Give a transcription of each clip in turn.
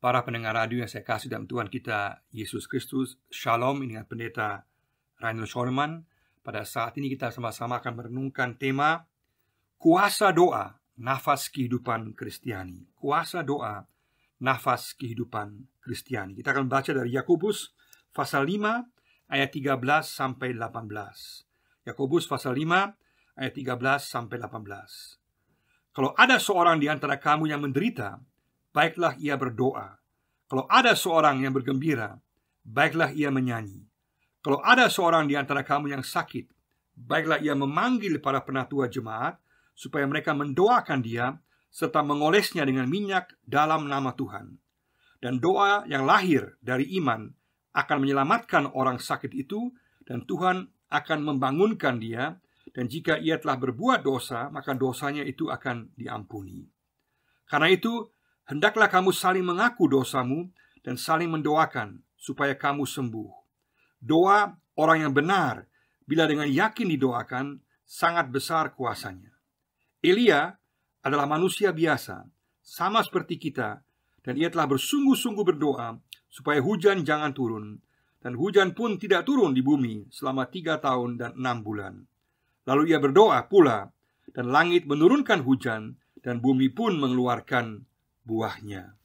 Para pendengar radio yang saya kasih dalam Tuhan kita Yesus Kristus, Shalom. Ini dengan Pendeta Reinhard Schoenemann. Pada saat ini kita sama-sama akan merenungkan tema Kuasa Doa, Nafas Kehidupan Kristiani. Kuasa Doa, Nafas Kehidupan Kristiani. Kita akan baca dari Yakobus pasal 5 ayat 13 sampai 18. Yakobus pasal 5 ayat 13 sampai 18. Kalau ada seorang di antara kamu yang menderita, baiklah ia berdoa. Kalau ada seorang yang bergembira, baiklah ia menyanyi. Kalau ada seorang di antara kamu yang sakit, baiklah ia memanggil para penatua jemaat, supaya mereka mendoakan dia, serta mengolesnya dengan minyak dalam nama Tuhan. Dan doa yang lahir dari iman akan menyelamatkan orang sakit itu, dan Tuhan akan membangunkan dia. Dan jika ia telah berbuat dosa, maka dosanya itu akan diampuni. Karena itu, hendaklah kamu saling mengaku dosamu dan saling mendoakan supaya kamu sembuh. Doa orang yang benar, bila dengan yakin didoakan, sangat besar kuasanya. Elia adalah manusia biasa, sama seperti kita, dan ia telah bersungguh-sungguh berdoa supaya hujan jangan turun, dan hujan pun tidak turun di bumi selama 3 tahun dan 6 bulan. Lalu ia berdoa pula, dan langit menurunkan hujan, dan bumi pun mengeluarkan buahnya.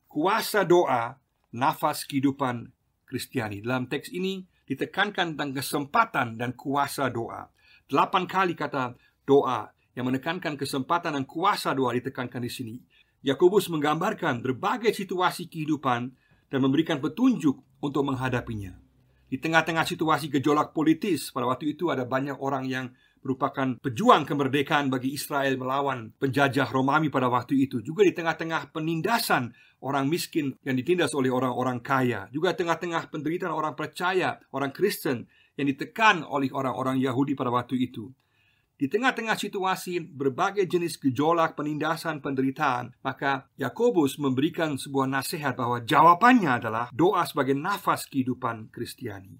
Kuasa doa, nafas kehidupan Kristiani. Dalam teks ini ditekankan tentang kesempatan dan kuasa doa. 8 kali kata doa yang menekankan kesempatan dan kuasa doa ditekankan di sini. Yakobus menggambarkan berbagai situasi kehidupan dan memberikan petunjuk untuk menghadapinya. Di tengah-tengah situasi gejolak politis, pada waktu itu ada banyak orang yang merupakan pejuang kemerdekaan bagi Israel melawan penjajah Romawi pada waktu itu. Juga di tengah-tengah penindasan orang miskin yang ditindas oleh orang-orang kaya. Juga di tengah-tengah penderitaan orang percaya, orang Kristen yang ditekan oleh orang-orang Yahudi pada waktu itu. Di tengah-tengah situasi berbagai jenis gejolak, penindasan, penderitaan, maka Yakobus memberikan sebuah nasihat bahwa jawabannya adalah doa sebagai nafas kehidupan Kristiani.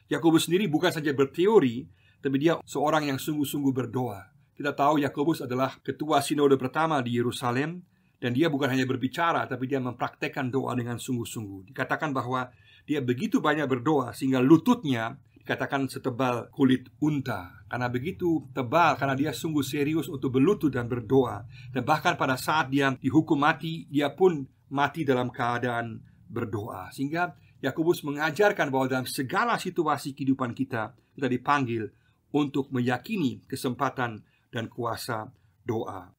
Yakobus sendiri bukan saja berteori, tapi dia seorang yang sungguh-sungguh berdoa. Kita tahu Yakobus adalah ketua sinode pertama di Yerusalem, dan dia bukan hanya berbicara, tapi dia mempraktekkan doa dengan sungguh-sungguh. Dikatakan bahwa dia begitu banyak berdoa sehingga lututnya dikatakan setebal kulit unta. Karena begitu tebal, karena dia sungguh serius untuk berlutut dan berdoa. Dan bahkan pada saat dia dihukum mati, dia pun mati dalam keadaan berdoa. Sehingga Yakobus mengajarkan bahwa dalam segala situasi kehidupan kita dipanggil untuk meyakini kesempatan dan kuasa doa.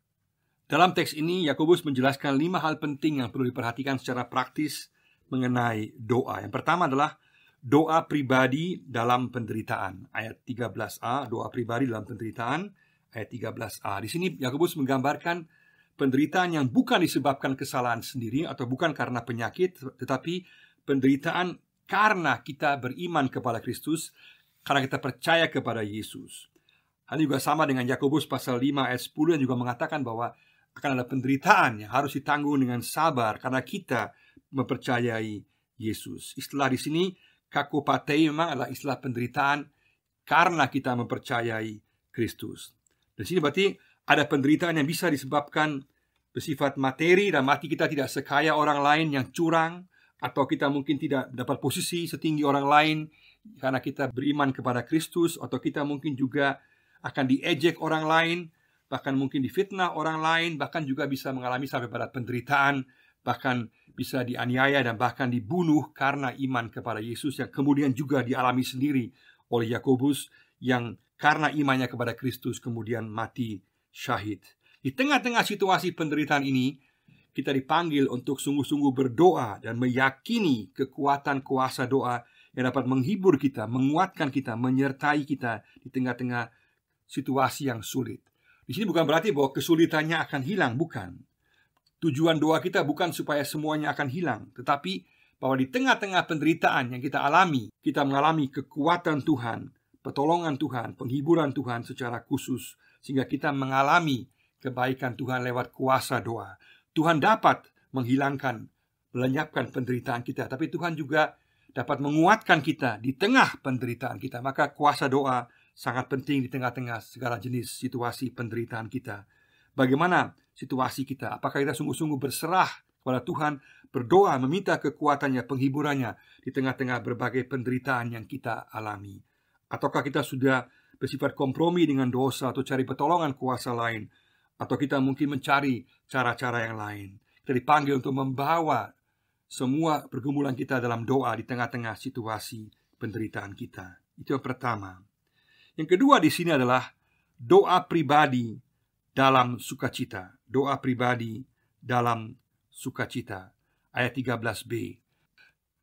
Dalam teks ini Yakobus menjelaskan 5 hal penting yang perlu diperhatikan secara praktis mengenai doa. Yang pertama adalah doa pribadi dalam penderitaan. Ayat 13a, doa pribadi dalam penderitaan. Ayat 13a. Di sini Yakobus menggambarkan penderitaan yang bukan disebabkan kesalahan sendiri atau bukan karena penyakit, tetapi penderitaan karena kita beriman kepada Kristus, karena kita percaya kepada Yesus. Hal juga sama dengan Yakobus pasal 5 ayat 10 yang juga mengatakan bahwa akan ada penderitaan yang harus ditanggung dengan sabar karena kita mempercayai Yesus. Istilah di sini kakopatei memang adalah istilah penderitaan karena kita mempercayai Kristus. Di sini berarti ada penderitaan yang bisa disebabkan bersifat materi dan mati kita tidak sekaya orang lain yang curang, atau kita mungkin tidak dapat posisi setinggi orang lain karena kita beriman kepada Kristus, atau kita mungkin juga akan diejek orang lain, bahkan mungkin difitnah orang lain, bahkan juga bisa mengalami sampai pada penderitaan, bahkan bisa dianiaya dan bahkan dibunuh karena iman kepada Yesus, yang kemudian juga dialami sendiri oleh Yakobus yang karena imannya kepada Kristus kemudian mati syahid. Di tengah-tengah situasi penderitaan ini, kita dipanggil untuk sungguh-sungguh berdoa dan meyakini kekuatan kuasa doa yang dapat menghibur kita, menguatkan kita, menyertai kita di tengah-tengah situasi yang sulit. Di sini bukan berarti bahwa kesulitannya akan hilang, bukan. Tujuan doa kita bukan supaya semuanya akan hilang, tetapi bahwa di tengah-tengah penderitaan yang kita alami, kita mengalami kekuatan Tuhan, pertolongan Tuhan, penghiburan Tuhan secara khusus, sehingga kita mengalami kebaikan Tuhan lewat kuasa doa. Tuhan dapat menghilangkan, melenyapkan penderitaan kita, tapi Tuhan juga dapat menguatkan kita di tengah penderitaan kita. Maka kuasa doa sangat penting di tengah-tengah segala jenis situasi penderitaan kita. Bagaimana situasi kita? Apakah kita sungguh-sungguh berserah kepada Tuhan, berdoa, meminta kekuatannya, penghiburannya di tengah-tengah berbagai penderitaan yang kita alami? Ataukah kita sudah bersifat kompromi dengan dosa atau cari pertolongan kuasa lain, atau kita mungkin mencari cara-cara yang lain? Kita dipanggil untuk membawa semua pergumulan kita dalam doa di tengah-tengah situasi penderitaan kita. Itu yang pertama. Yang kedua di sini adalah doa pribadi dalam sukacita. Doa pribadi dalam sukacita. Ayat 13b.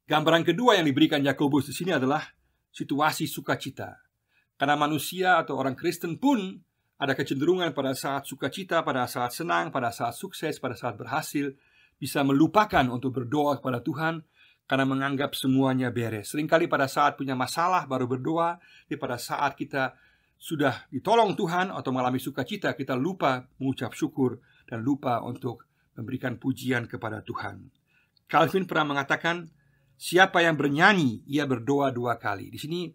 Gambaran kedua yang diberikan Yakobus di sini adalah situasi sukacita. Karena manusia atau orang Kristen pun ada kecenderungan pada saat sukacita, pada saat senang, pada saat sukses, pada saat berhasil, bisa melupakan untuk berdoa kepada Tuhan karena menganggap semuanya beres. Seringkali pada saat punya masalah baru berdoa, tapi pada saat kita sudah ditolong Tuhan atau mengalami sukacita, kita lupa mengucap syukur dan lupa untuk memberikan pujian kepada Tuhan. Calvin pernah mengatakan, siapa yang bernyanyi, ia berdoa 2 kali. Di sini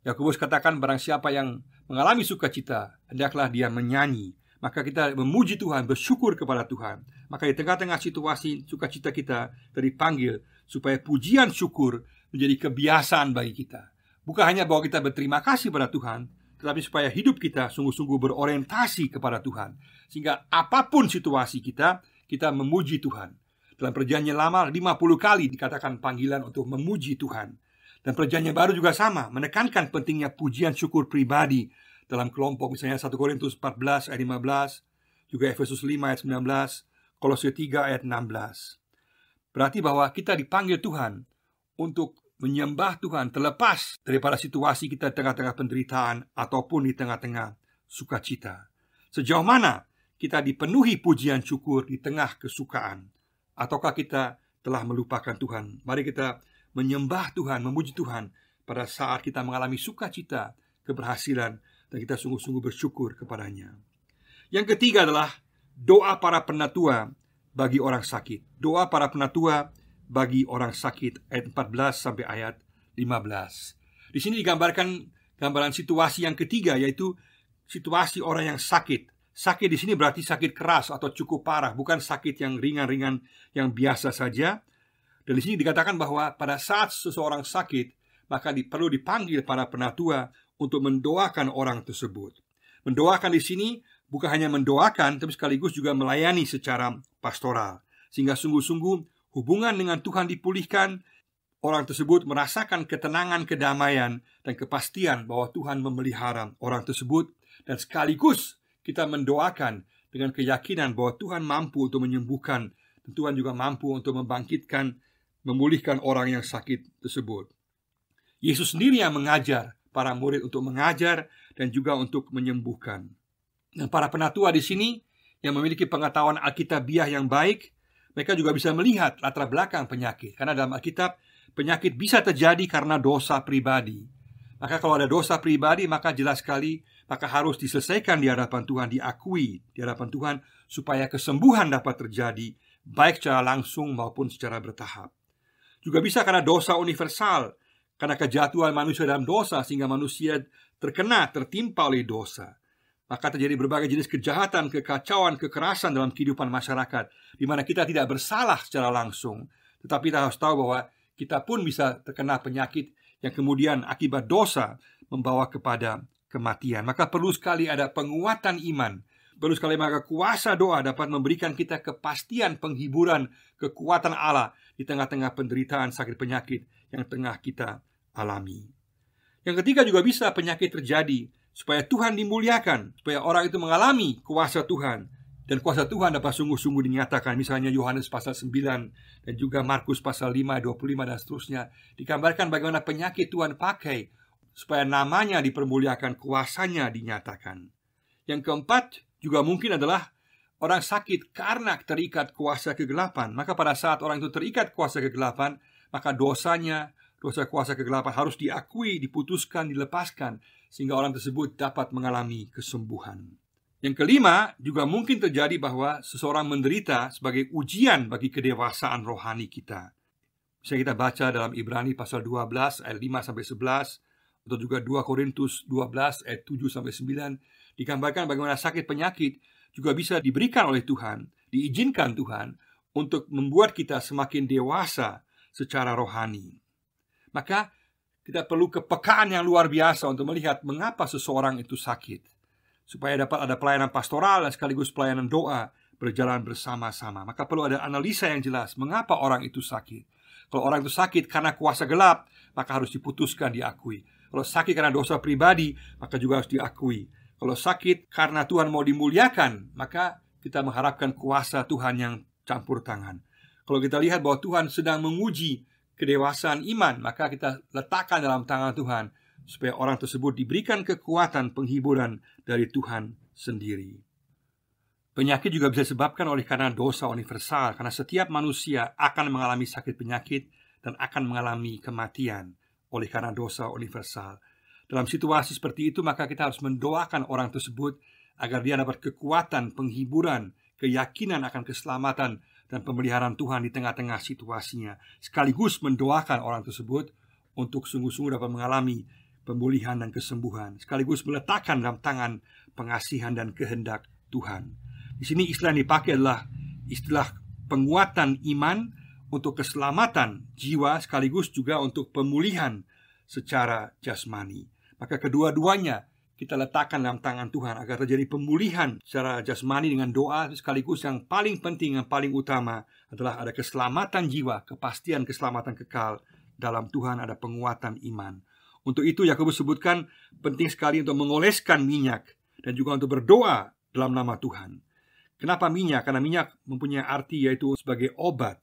Yakobus katakan, barang siapa yang mengalami sukacita, hendaklah dia menyanyi. Maka kita memuji Tuhan, bersyukur kepada Tuhan. Maka di tengah-tengah situasi sukacita kita dipanggil supaya pujian syukur menjadi kebiasaan bagi kita. Bukan hanya bahwa kita berterima kasih pada Tuhan, tetapi supaya hidup kita sungguh-sungguh berorientasi kepada Tuhan. Sehingga apapun situasi kita, kita memuji Tuhan. Dalam Perjanjian Lama 50 kali dikatakan panggilan untuk memuji Tuhan. Dan Perjanjian Baru juga sama, menekankan pentingnya pujian syukur pribadi dalam kelompok, misalnya 1 Korintus 14 ayat 15, juga Efesus 5 ayat 19, Kolose 3 ayat 16. Berarti bahwa kita dipanggil Tuhan untuk menyembah Tuhan terlepas daripada situasi kita di tengah-tengah penderitaan ataupun di tengah-tengah sukacita. Sejauh mana kita dipenuhi pujian syukur di tengah kesukaan, ataukah kita telah melupakan Tuhan? Mari kita menyembah Tuhan, memuji Tuhan pada saat kita mengalami sukacita, keberhasilan, dan kita sungguh-sungguh bersyukur kepadanya. Yang ketiga adalah doa para penatua bagi orang sakit. Doa para penatua bagi orang sakit, ayat 14 sampai ayat 15. Di sini digambarkan gambaran situasi yang ketiga, yaitu situasi orang yang sakit. Sakit di sini berarti sakit keras atau cukup parah, bukan sakit yang ringan-ringan yang biasa saja. Dan di sini dikatakan bahwa pada saat seseorang sakit, maka perlu dipanggil para penatua untuk mendoakan orang tersebut. Mendoakan di sini bukan hanya mendoakan, tapi sekaligus juga melayani secara pastoral, sehingga sungguh-sungguh hubungan dengan Tuhan dipulihkan. Orang tersebut merasakan ketenangan, kedamaian, dan kepastian bahwa Tuhan memelihara orang tersebut. Dan sekaligus kita mendoakan dengan keyakinan bahwa Tuhan mampu untuk menyembuhkan, dan Tuhan juga mampu untuk membangkitkan, memulihkan orang yang sakit tersebut. Yesus sendiri yang mengajar para murid untuk mengajar dan juga untuk menyembuhkan. Dan para penatua di sini yang memiliki pengetahuan Alkitabiah yang baik, mereka juga bisa melihat latar belakang penyakit. Karena dalam Alkitab, penyakit bisa terjadi karena dosa pribadi. Maka kalau ada dosa pribadi, maka jelas sekali, maka harus diselesaikan di hadapan Tuhan, diakui di hadapan Tuhan, supaya kesembuhan dapat terjadi, baik secara langsung maupun secara bertahap. Juga bisa karena dosa universal, karena kejatuhan manusia dalam dosa, sehingga manusia tertimpa oleh dosa. Maka terjadi berbagai jenis kejahatan, kekacauan, kekerasan dalam kehidupan masyarakat, di mana kita tidak bersalah secara langsung, tetapi kita harus tahu bahwa kita pun bisa terkena penyakit yang kemudian akibat dosa membawa kepada kematian. Maka perlu sekali ada penguatan iman. Perlu sekali maka kuasa doa dapat memberikan kita kepastian, penghiburan, kekuatan Allah di tengah-tengah penderitaan sakit penyakit yang tengah kita alami. Yang ketiga juga bisa penyakit terjadi supaya Tuhan dimuliakan, supaya orang itu mengalami kuasa Tuhan. Dan kuasa Tuhan dapat sungguh-sungguh dinyatakan. Misalnya Yohanes pasal 9 dan juga Markus pasal 5, 25 dan seterusnya. Digambarkan bagaimana penyakit Tuhan pakai supaya namanya dipermuliakan, kuasanya dinyatakan. Yang keempat juga mungkin adalah orang sakit karena terikat kuasa kegelapan. Maka pada saat orang itu terikat kuasa kegelapan, maka dosanya, dosa kuasa kegelapan harus diakui, diputuskan, dilepaskan, sehingga orang tersebut dapat mengalami kesembuhan. Yang kelima, juga mungkin terjadi bahwa seseorang menderita sebagai ujian bagi kedewasaan rohani kita. Bisa kita baca dalam Ibrani pasal 12 ayat 5-11, atau juga 2 Korintus 12 ayat 7-9, digambarkan bagaimana sakit penyakit juga bisa diberikan oleh Tuhan, diizinkan Tuhan untuk membuat kita semakin dewasa secara rohani. Maka kita perlu kepekaan yang luar biasa untuk melihat mengapa seseorang itu sakit, supaya dapat ada pelayanan pastoral dan sekaligus pelayanan doa berjalan bersama-sama. Maka perlu ada analisa yang jelas mengapa orang itu sakit. Kalau orang itu sakit karena kuasa gelap, maka harus diputuskan, diakui. Kalau sakit karena dosa pribadi, maka juga harus diakui. Kalau sakit karena Tuhan mau dimuliakan, maka kita mengharapkan kuasa Tuhan yang campur tangan. Kalau kita lihat bahwa Tuhan sedang menguji kedewasaan iman, maka kita letakkan dalam tangan Tuhan, supaya orang tersebut diberikan kekuatan penghiburan dari Tuhan sendiri. Penyakit juga bisa disebabkan oleh karena dosa universal, karena setiap manusia akan mengalami sakit penyakit dan akan mengalami kematian oleh karena dosa universal. Dalam situasi seperti itu, maka kita harus mendoakan orang tersebut agar dia dapat kekuatan, penghiburan, keyakinan akan keselamatan dan pemeliharaan Tuhan di tengah-tengah situasinya, sekaligus mendoakan orang tersebut untuk sungguh-sungguh dapat mengalami pemulihan dan kesembuhan, sekaligus meletakkan dalam tangan pengasihan dan kehendak Tuhan. Di sini istilah yang dipakai adalah istilah penguatan iman untuk keselamatan jiwa, sekaligus juga untuk pemulihan secara jasmani. Maka kedua-duanya kita letakkan dalam tangan Tuhan agar terjadi pemulihan secara jasmani dengan doa, sekaligus yang paling penting, yang paling utama adalah ada keselamatan jiwa, kepastian keselamatan kekal dalam Tuhan, ada penguatan iman. Untuk itu Yakobus sebutkan penting sekali untuk mengoleskan minyak dan juga untuk berdoa dalam nama Tuhan. Kenapa minyak? Karena minyak mempunyai arti yaitu sebagai obat.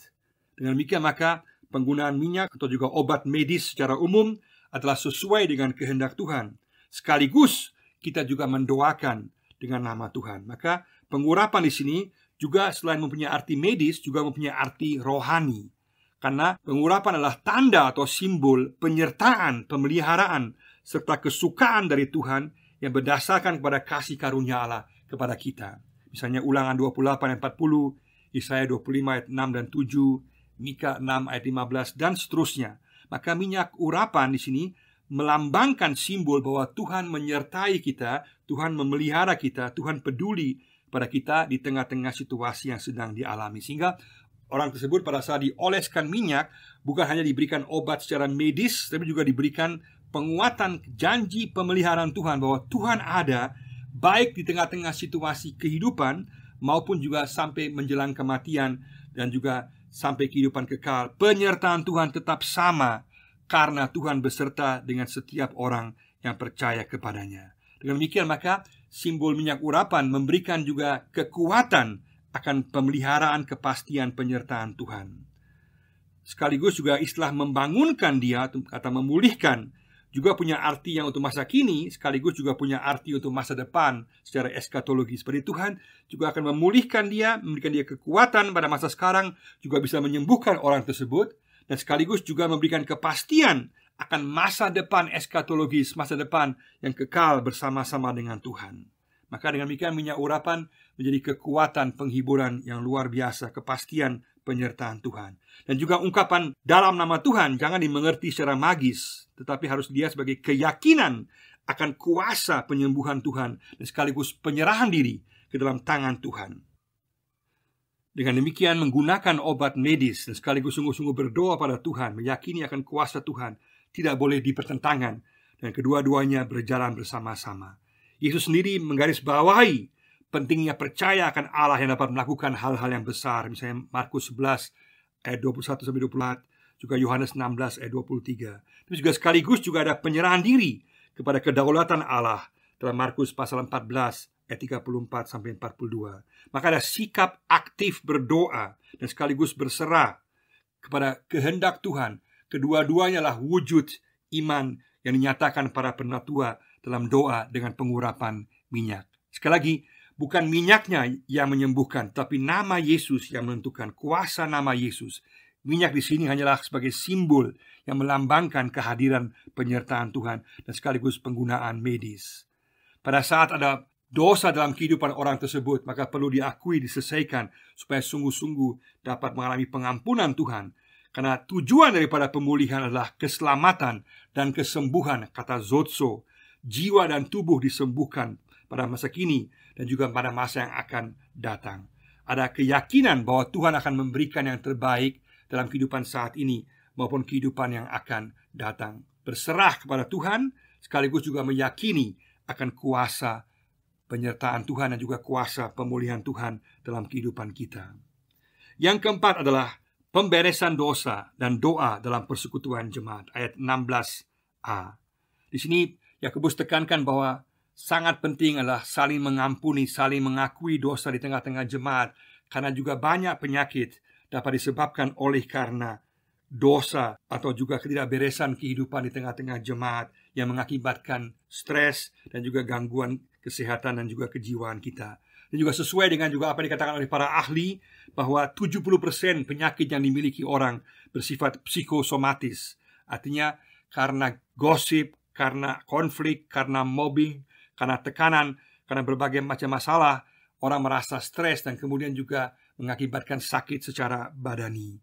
Dengan demikian maka penggunaan minyak atau juga obat medis secara umum adalah sesuai dengan kehendak Tuhan. Sekaligus kita juga mendoakan dengan nama Tuhan. Maka pengurapan di sini juga selain mempunyai arti medis, juga mempunyai arti rohani. Karena pengurapan adalah tanda atau simbol penyertaan, pemeliharaan, serta kesukaan dari Tuhan yang berdasarkan kepada kasih karunia Allah kepada kita. Misalnya Ulangan 28 ayat 40, Yesaya 25 ayat 6 dan 7, Mika 6 ayat 15, dan seterusnya. Maka minyak urapan di sini melambangkan simbol bahwa Tuhan menyertai kita, Tuhan memelihara kita, Tuhan peduli pada kita di tengah-tengah situasi yang sedang dialami. Sehingga orang tersebut pada saat dioleskan minyak bukan hanya diberikan obat secara medis, tapi juga diberikan penguatan janji pemeliharaan Tuhan, bahwa Tuhan ada baik di tengah-tengah situasi kehidupan maupun juga sampai menjelang kematian dan juga sampai kehidupan kekal. Penyertaan Tuhan tetap sama karena Tuhan beserta dengan setiap orang yang percaya kepadanya. Dengan demikian maka simbol minyak urapan memberikan juga kekuatan akan pemeliharaan kepastian penyertaan Tuhan. Sekaligus juga istilah membangunkan dia atau memulihkan juga punya arti yang untuk masa kini, sekaligus juga punya arti untuk masa depan secara eskatologi. Seperti Tuhan juga akan memulihkan dia, memberikan dia kekuatan pada masa sekarang, juga bisa menyembuhkan orang tersebut, dan sekaligus juga memberikan kepastian akan masa depan eskatologis, masa depan yang kekal bersama-sama dengan Tuhan. Maka dengan demikian minyak urapan menjadi kekuatan penghiburan yang luar biasa, kepastian penyertaan Tuhan. Dan juga ungkapan dalam nama Tuhan jangan dimengerti secara magis, tetapi harus dilihat sebagai keyakinan akan kuasa penyembuhan Tuhan dan sekaligus penyerahan diri ke dalam tangan Tuhan. Dengan demikian menggunakan obat medis dan sekaligus sungguh-sungguh berdoa pada Tuhan, meyakini akan kuasa Tuhan, tidak boleh dipertentangan, dan kedua-duanya berjalan bersama-sama. Yesus sendiri menggarisbawahi pentingnya percaya akan Allah yang dapat melakukan hal-hal yang besar. Misalnya Markus 11 ayat 21-24, juga Yohanes 16 ayat 23. Tapi juga sekaligus juga ada penyerahan diri kepada kedaulatan Allah dalam Markus pasal 14 ayat 34-42. Maka ada sikap aktif berdoa dan sekaligus berserah kepada kehendak Tuhan. Kedua-duanya lah wujud iman yang dinyatakan para penatua dalam doa dengan pengurapan minyak. Sekali lagi, bukan minyaknya yang menyembuhkan, tapi nama Yesus yang menentukan, kuasa nama Yesus. Minyak di sini hanyalah sebagai simbol yang melambangkan kehadiran penyertaan Tuhan dan sekaligus penggunaan medis. Pada saat ada dosa dalam kehidupan orang tersebut, maka perlu diakui, diselesaikan supaya sungguh-sungguh dapat mengalami pengampunan Tuhan. Karena tujuan daripada pemulihan adalah keselamatan dan kesembuhan, kata Zotso. Jiwa dan tubuh disembuhkan pada masa kini dan juga pada masa yang akan datang. ada keyakinan bahwa Tuhan akan memberikan yang terbaik dalam kehidupan saat ini maupun kehidupan yang akan datang. Berserah kepada Tuhan sekaligus juga meyakini akan kuasa penyertaan Tuhan dan juga kuasa pemulihan Tuhan dalam kehidupan kita. Yang keempat adalah pemberesan dosa dan doa dalam persekutuan jemaat, ayat 16a. Di sini Yakobus tekankan bahwa sangat penting adalah saling mengampuni, saling mengakui dosa di tengah-tengah jemaat, karena juga banyak penyakit dapat disebabkan oleh karena dosa atau juga ketidakberesan kehidupan di tengah-tengah jemaat yang mengakibatkan stres dan juga gangguan kesehatan dan juga kejiwaan kita. Dan juga sesuai dengan juga apa yang dikatakan oleh para ahli, bahwa 70% penyakit yang dimiliki orang bersifat psikosomatis. Artinya karena gosip, karena konflik, karena mobbing, karena tekanan, karena berbagai macam masalah, orang merasa stres dan kemudian juga mengakibatkan sakit secara badani.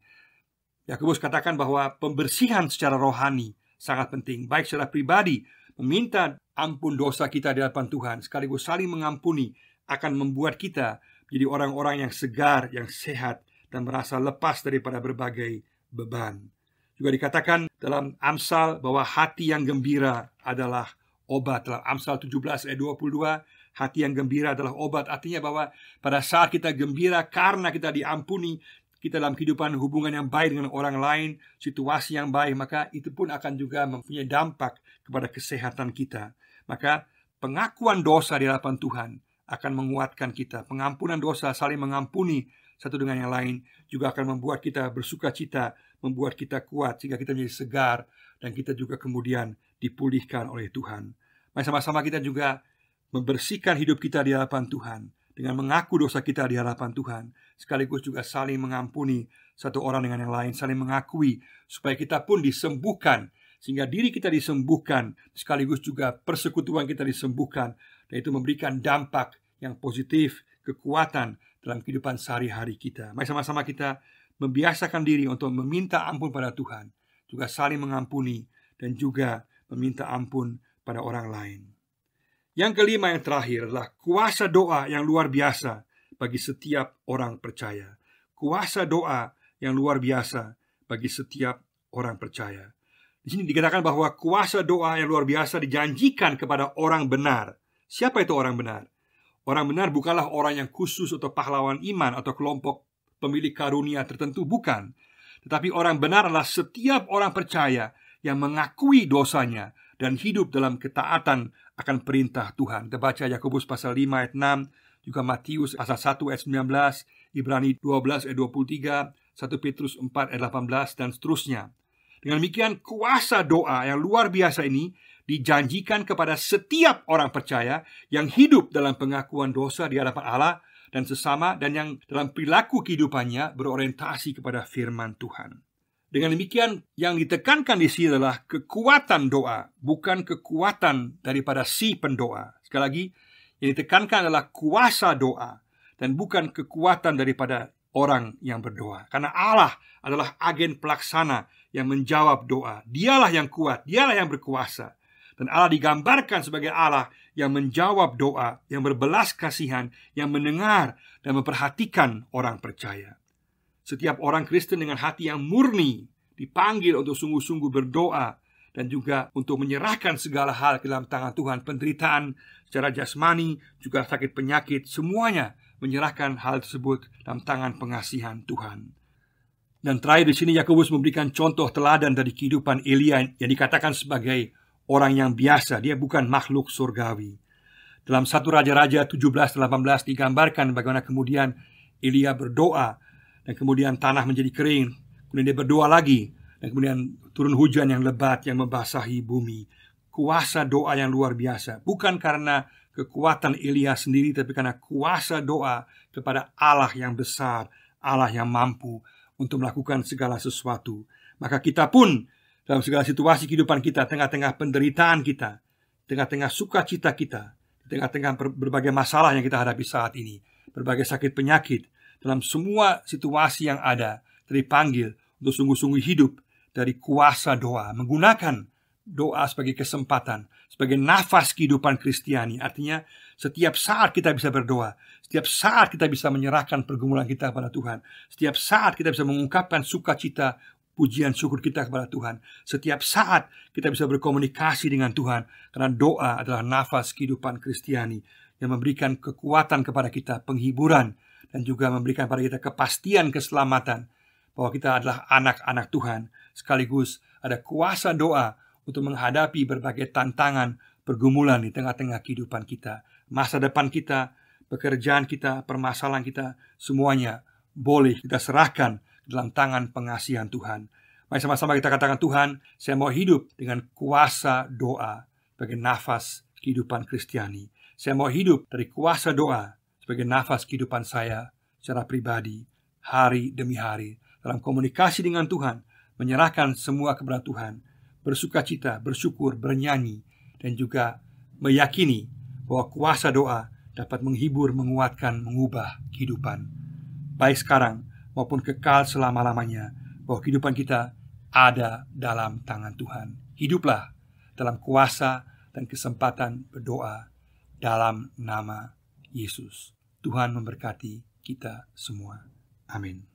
Yakobus katakan bahwa pembersihan secara rohani sangat penting, baik secara pribadi, meminta ampun dosa kita di hadapan Tuhan, sekaligus saling mengampuni akan membuat kita menjadi orang-orang yang segar, yang sehat, dan merasa lepas daripada berbagai beban. Juga dikatakan dalam Amsal bahwa hati yang gembira adalah obat. Dalam Amsal 17 ayat 22, hati yang gembira adalah obat. Artinya bahwa pada saat kita gembira karena kita diampuni, kita dalam kehidupan hubungan yang baik dengan orang lain, situasi yang baik, maka itu pun akan juga mempunyai dampak kepada kesehatan kita. Maka pengakuan dosa di hadapan Tuhan akan menguatkan kita. Pengampunan dosa, saling mengampuni satu dengan yang lain, juga akan membuat kita bersuka cita, membuat kita kuat, sehingga kita menjadi segar, dan kita juga kemudian dipulihkan oleh Tuhan. Mari sama-sama kita juga membersihkan hidup kita di hadapan Tuhan dengan mengaku dosa kita di hadapan Tuhan, sekaligus juga saling mengampuni satu orang dengan yang lain, saling mengakui supaya kita pun disembuhkan, sehingga diri kita disembuhkan, sekaligus juga persekutuan kita disembuhkan, dan itu memberikan dampak yang positif, kekuatan dalam kehidupan sehari-hari kita. Mari sama-sama kita membiasakan diri untuk meminta ampun pada Tuhan, juga saling mengampuni, dan juga meminta ampun pada orang lain. Yang kelima, yang terakhir adalah kuasa doa yang luar biasa bagi setiap orang percaya. Kuasa doa yang luar biasa bagi setiap orang percaya. Di sini dikatakan bahwa kuasa doa yang luar biasa dijanjikan kepada orang benar. Siapa itu orang benar? Orang benar bukanlah orang yang khusus atau pahlawan iman atau kelompok pemilik karunia tertentu, bukan. Tetapi orang benar adalah setiap orang percaya yang mengakui dosanya dan hidup dalam ketaatan akan perintah Tuhan. Kita baca Yakobus pasal 5 ayat 6, juga Matius pasal 1 ayat 19, Ibrani 12 ayat 23, 1 Petrus 4 ayat 18, dan seterusnya. Dengan demikian, kuasa doa yang luar biasa ini dijanjikan kepada setiap orang percaya yang hidup dalam pengakuan dosa di hadapan Allah dan sesama, dan yang dalam perilaku kehidupannya berorientasi kepada firman Tuhan. Dengan demikian, yang ditekankan di sini adalah kekuatan doa, bukan kekuatan daripada si pendoa. Sekali lagi, yang ditekankan adalah kuasa doa dan bukan kekuatan daripada orang yang berdoa. Karena Allah adalah agen pelaksana yang menjawab doa. Dialah yang kuat, dialah yang berkuasa. Dan Allah digambarkan sebagai Allah yang menjawab doa, yang berbelas kasihan, yang mendengar dan memperhatikan orang percaya. Setiap orang Kristen dengan hati yang murni dipanggil untuk sungguh-sungguh berdoa dan juga untuk menyerahkan segala hal ke dalam tangan Tuhan. Penderitaan secara jasmani, juga sakit penyakit, semuanya menyerahkan hal tersebut dalam tangan pengasihan Tuhan. Dan terakhir di sini Yakobus memberikan contoh teladan dari kehidupan Elia yang dikatakan sebagai orang yang biasa. Dia bukan makhluk surgawi. Dalam 1 Raja-Raja 17-18 digambarkan bagaimana kemudian Elia berdoa dan kemudian tanah menjadi kering. Kemudian dia berdoa lagi dan kemudian turun hujan yang lebat yang membasahi bumi. Kuasa doa yang luar biasa, bukan karena kekuatan Elia sendiri, tapi karena kuasa doa kepada Allah yang besar, Allah yang mampu untuk melakukan segala sesuatu. Maka kita pun dalam segala situasi kehidupan kita, tengah-tengah penderitaan kita, tengah-tengah sukacita kita, tengah-tengah berbagai masalah yang kita hadapi saat ini, berbagai sakit penyakit, dalam semua situasi yang ada, dipanggil untuk sungguh-sungguh hidup dari kuasa doa, menggunakan doa sebagai kesempatan, sebagai nafas kehidupan Kristiani. Artinya setiap saat kita bisa berdoa, Setiap saat kita bisa menyerahkan pergumulan kita kepada Tuhan. Setiap saat kita bisa mengungkapkan sukacita, pujian syukur kita kepada Tuhan. Setiap saat kita bisa berkomunikasi dengan Tuhan, karena doa adalah nafas kehidupan Kristiani yang memberikan kekuatan kepada kita, penghiburan, dan juga memberikan kepada kita kepastian keselamatan bahwa kita adalah anak-anak Tuhan. Sekaligus ada kuasa doa untuk menghadapi berbagai tantangan, pergumulan di tengah-tengah kehidupan kita. Masa depan kita, pekerjaan kita, permasalahan kita, semuanya boleh kita serahkan dalam tangan pengasihan Tuhan. Mari sama-sama kita katakan, Tuhan, saya mau hidup dengan kuasa doa sebagai nafas kehidupan Kristiani. Saya mau hidup dari kuasa doa sebagai nafas kehidupan saya secara pribadi, hari demi hari, dalam komunikasi dengan Tuhan, menyerahkan semua kepada Tuhan, bersukacita, bersyukur, bernyanyi, dan juga meyakini bahwa kuasa doa dapat menghibur, menguatkan, mengubah kehidupan, baik sekarang maupun kekal selama-lamanya, bahwa kehidupan kita ada dalam tangan Tuhan. Hiduplah dalam kuasa dan kesempatan berdoa dalam nama Yesus. Tuhan memberkati kita semua. Amin.